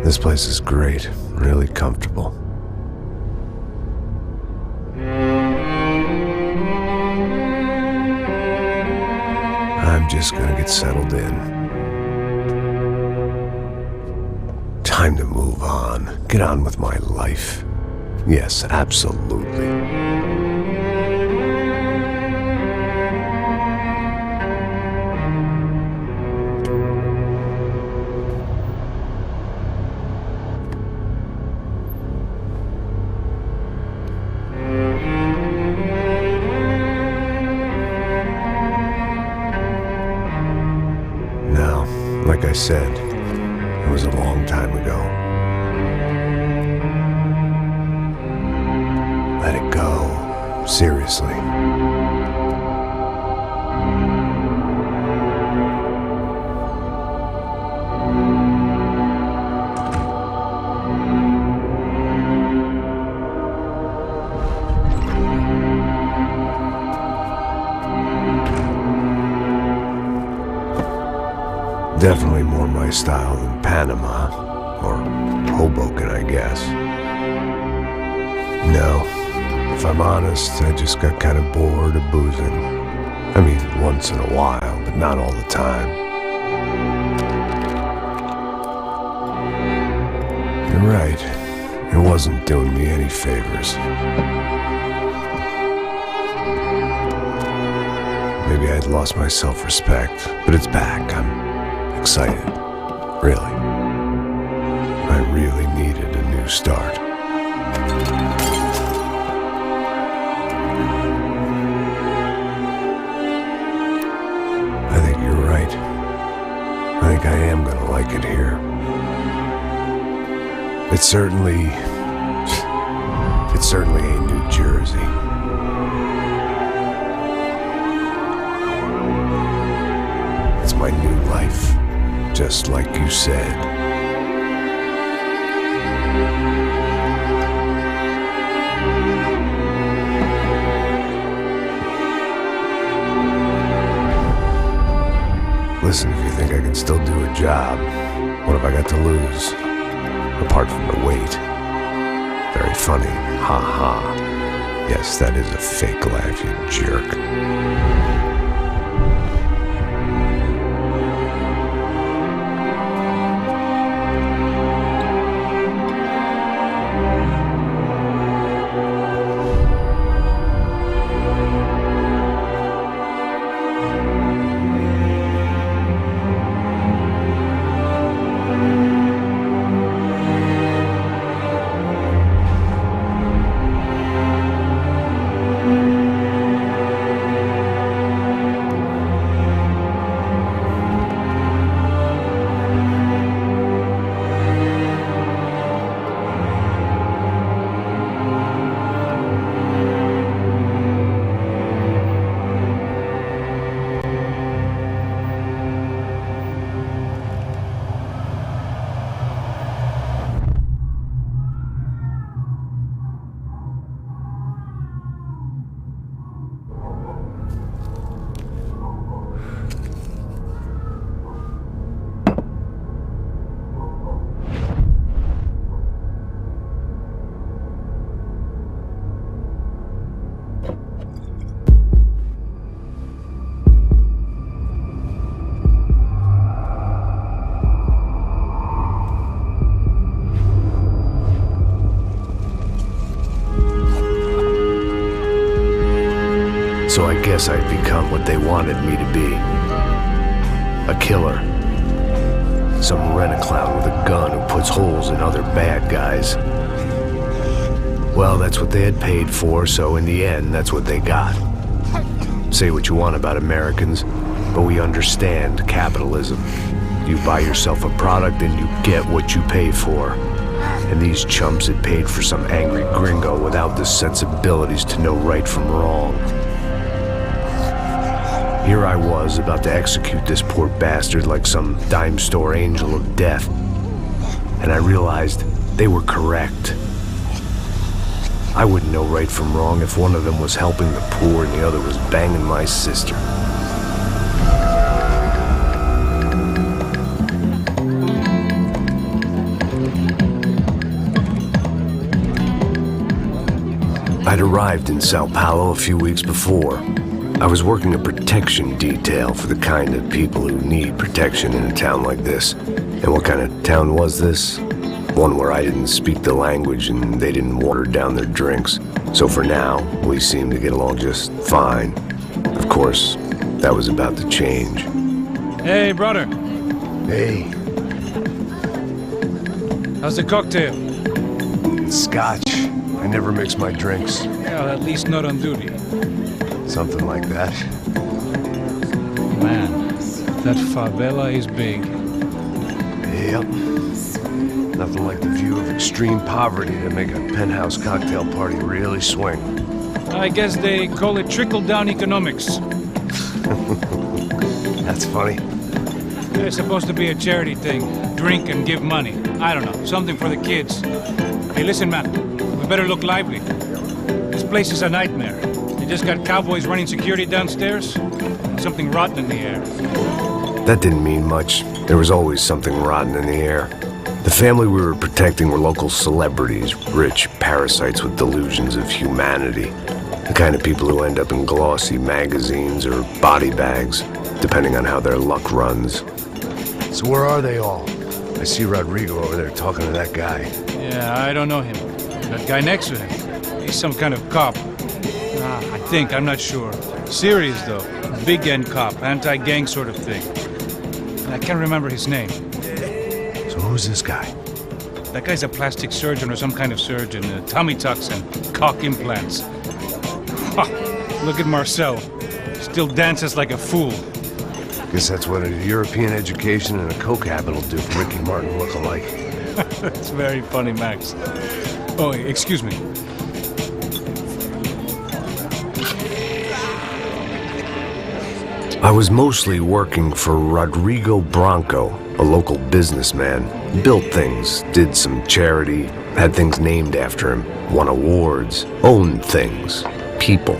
This place is great, really comfortable. I'm just gonna get settled in. Time to move on, get on with my life. Yes, absolutely. Now, like I said, it was a long time ago. Let it go. Seriously. Definitely more my style than Panama, or Hoboken, I guess. No, if I'm honest, I just got kind of bored of boozing. I mean, once in a while, but not all the time. You're right, it wasn't doing me any favors. Maybe I'd lost my self-respect, but it's back. I'm excited, really. I really needed a new start. I think you're right. I think I am gonna like it here. It certainly ain't New Jersey. It's my new life. Just like you said. Listen, if you think I can still do a job, what have I got to lose? Apart from the weight. Very funny. Ha ha. Yes, that is a fake laugh, you jerk. So I guess I'd become what they wanted me to be. A killer. Some rent-a-clown with a gun who puts holes in other bad guys. Well, that's what they had paid for, so in the end, that's what they got. Say what you want about Americans, but we understand capitalism. You buy yourself a product and you get what you pay for. And these chumps had paid for some angry gringo without the sensibilities to know right from wrong. Here I was, about to execute this poor bastard like some dime store angel of death. And I realized they were correct. I wouldn't know right from wrong if one of them was helping the poor and the other was banging my sister. I'd arrived in Sao Paulo a few weeks before. I was working a protection detail for the kind of people who need protection in a town like this. And what kind of town was this? One where I didn't speak the language and they didn't water down their drinks. So for now, we seemed to get along just fine. Of course, that was about to change. Hey, brother. Hey. How's the cocktail? Scotch. I never mix my drinks. Well, at least not on duty. Something like that. Man, that favela is big. Yep. Nothing like the view of extreme poverty to make a penthouse cocktail party really swing. I guess they call it trickle-down economics. That's funny. It's supposed to be a charity thing. Drink and give money. I don't know, something for the kids. Hey, listen, man. We better look lively. This place is a nightmare. They just got cowboys running security downstairs. And something rotten in the air. That didn't mean much. There was always something rotten in the air. The family we were protecting were local celebrities, rich parasites with delusions of humanity. The kind of people who end up in glossy magazines or body bags, depending on how their luck runs. So where are they all? I see Rodrigo over there talking to that guy. Yeah, I don't know him. That guy next to him. He's some kind of cop. I think, I'm not sure. Serious, though. Big end cop, anti-gang sort of thing. I can't remember his name. So who's this guy? That guy's a plastic surgeon or some kind of surgeon. Tummy tucks and cock implants. Look at Marcel. Still dances like a fool. Guess that's what a European education and a coke habit will do for Ricky Martin look-alike. That's very funny, Max. Oh, excuse me. I was mostly working for Rodrigo Branco, a local businessman. Built things, did some charity, had things named after him, won awards, owned things, people.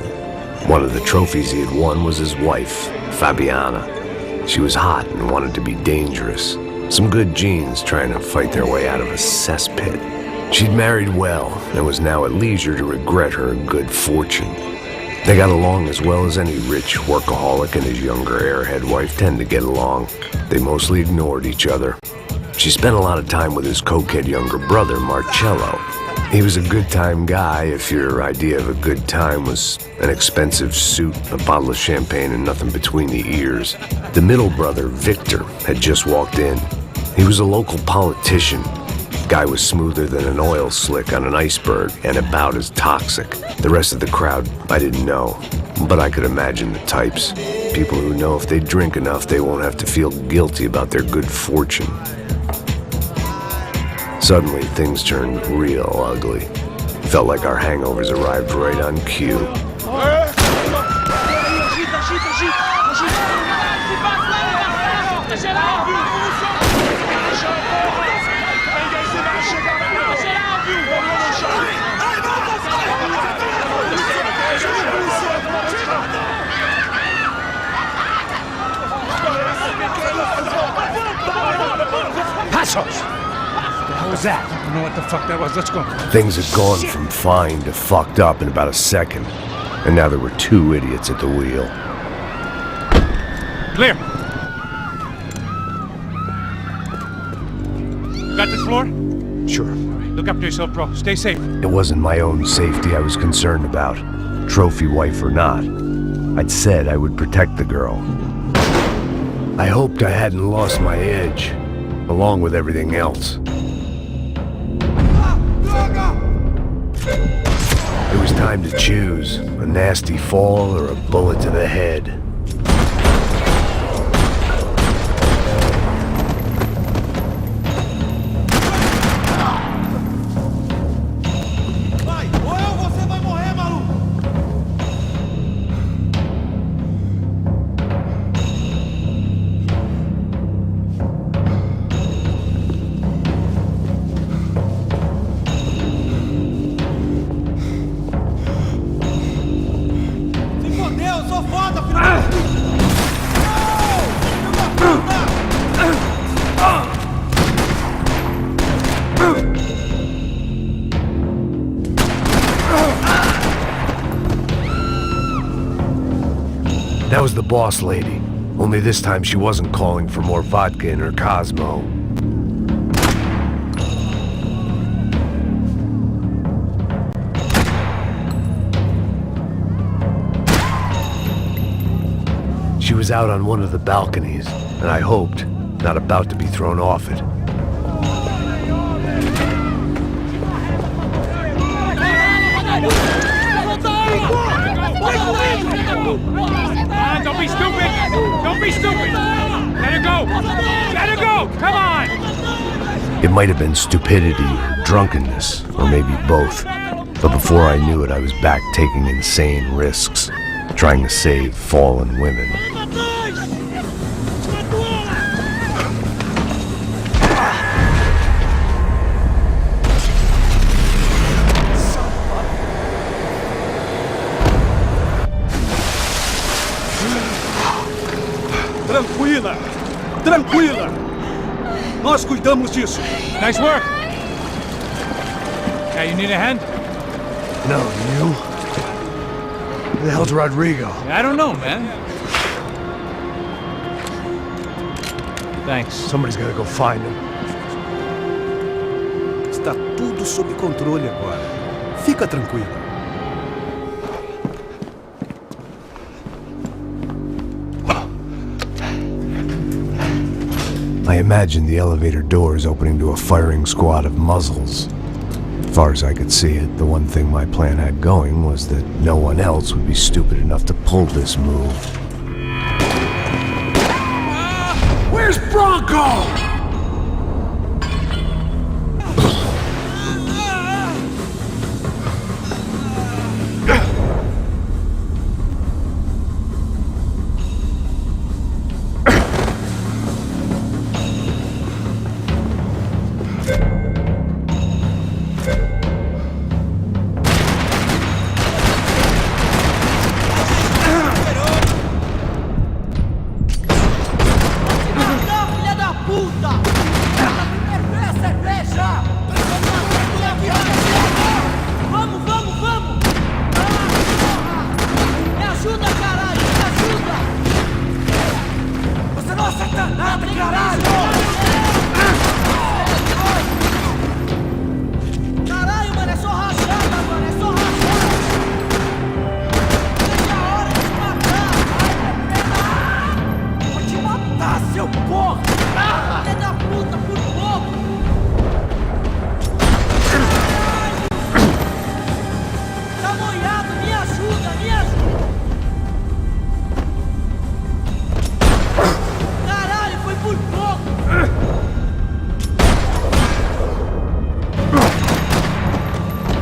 One of the trophies he had won was his wife, Fabiana. She was hot and wanted to be dangerous. Some good genes trying to fight their way out of a cesspit. She'd married well and was now at leisure to regret her good fortune. They got along as well as any rich workaholic and his younger airhead wife tend to get along. They mostly ignored each other. She spent a lot of time with his cokehead younger brother, Marcello. He was a good-time guy if your idea of a good time was an expensive suit, a bottle of champagne, and nothing between the ears. The middle brother, Victor, had just walked in. He was a local politician. Guy was smoother than an oil slick on an iceberg and about as toxic. The rest of the crowd, I didn't know, but I could imagine the types. People who know if they drink enough, they won't have to feel guilty about their good fortune. Suddenly, things turned real ugly. Felt like our hangovers arrived right on cue. What was that? I don't know what the fuck that was. Let's go. Things had gone from fine to fucked up in about a second. And now there were two idiots at the wheel. Clear. Got this floor? Sure. Look after yourself, bro. Stay safe. It wasn't my own safety I was concerned about. Trophy wife or not. I'd said I would protect the girl. I hoped I hadn't lost my edge, along with everything else. It was time to choose, a nasty fall or a bullet to the head. That was the boss lady. Only this time she wasn't calling for more vodka in her Cosmo. She was out on one of the balconies, and I hoped, not about to be thrown off it. Don't be stupid! Don't be stupid! Let her go! Let her go! Come on! It might have been stupidity or drunkenness, or maybe both. But before I knew it, I was back taking insane risks, trying to save fallen women. Tranquila! Tranquila! Nós cuidamos disso! Nice work! Hey, you need a hand? No, you? Who the hell's Rodrigo? I don't know, man. Thanks. Somebody's gotta go find him. Está tudo sob controle agora. Fica tranquilo. I imagined the elevator doors opening to a firing squad of muzzles. As far as I could see it, the one thing my plan had going was that no one else would be stupid enough to pull this move. Where's Bronco?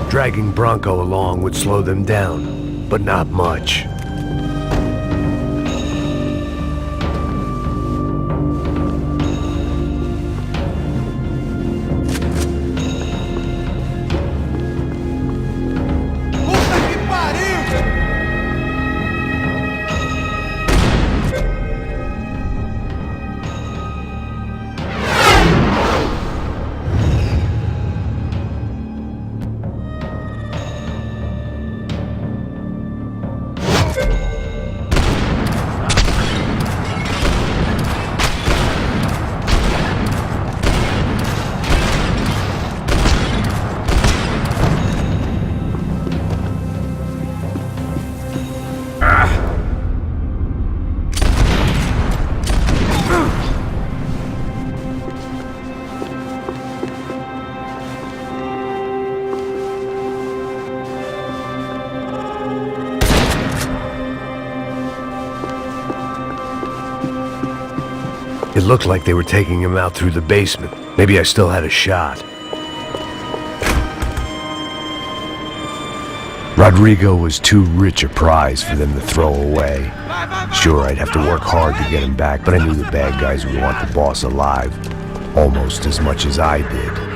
Dragging Bronco along would slow them down, but not much. It looked like they were taking him out through the basement. Maybe I still had a shot. Rodrigo was too rich a prize for them to throw away. Sure, I'd have to work hard to get him back, but I knew the bad guys would want the boss alive, almost as much as I did.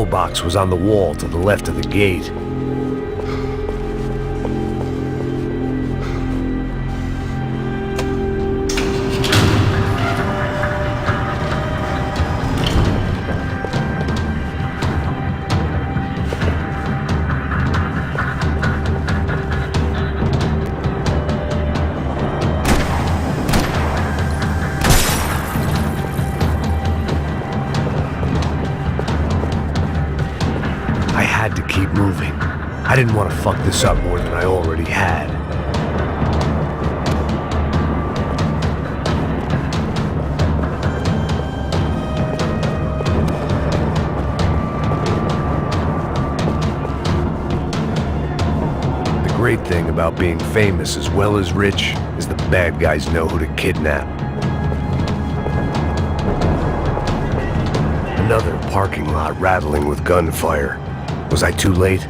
pillbox was on the wall to the left of the gate. I had to keep moving. I didn't want to fuck this up more than I already had. The great thing about being famous as well as rich is the bad guys know who to kidnap. Another parking lot rattling with gunfire. Was I too late?